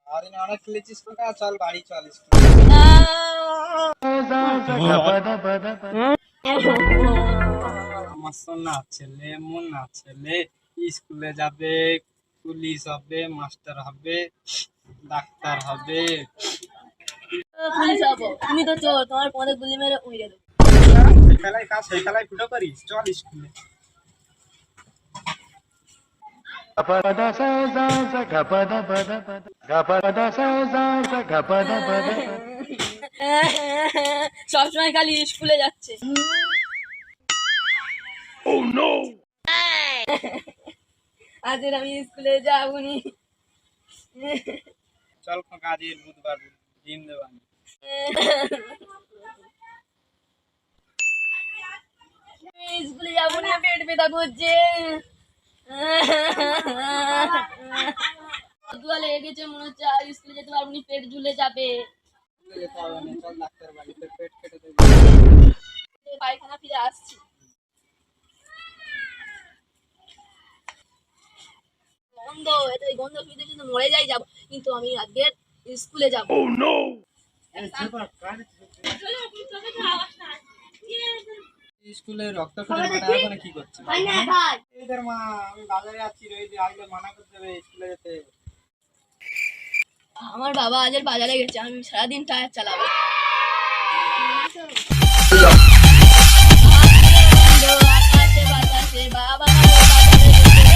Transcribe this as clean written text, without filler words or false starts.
সারাদিন অনেক খেলেছিস তো, চল বাড়ি চল। আমার সোনা ছেলে মুন্না ছেলে স্কুলে যাবে, পুলিশ হবে, মাস্টার হবে, ডাক্তার হবে। পুলিশ হবো, তুমি তো চোর, তোমার পদে গুলি মেরে উড়িয়ে দেবো। সেই খেলায় কাজ, সেই খেলায় ফুটো করিস, চল স্কুলে। সবসময় খালি স্কুলে যাচ্ছে। আজ আমি স্কুলে যাবনি। চল কাজের বুধবার ডিম দেবানি। স্কুলে যাবো না, পেট ব্যথা করছে। লেগে গেছে মনে হচ্ছে, আর স্কুলে যেতে পারবো না, পেট ঝুলে যাবে। যেতে হবে না, চল ডাক্তার বাড়িতে, পেট কেটে দেবে। পায়খানা ফিরে আসছি। গন্ধ, এটা এই গন্ধ ফিরে কিন্তু মরে যাবো, কিন্তু আমি আজকে স্কুলে যাবো। স্কুলে রক্ত ফেলে কি করছে? এদের মা, আমি বাজারে আছি, আইলে মানা করতে হবে স্কুলে যেতে। আমার বাবা আজ বাজারে গেছে, আমি সারাদিন টায়ার চালাবো। আকাশে বাতাসে বাবা বাজারে গেছে।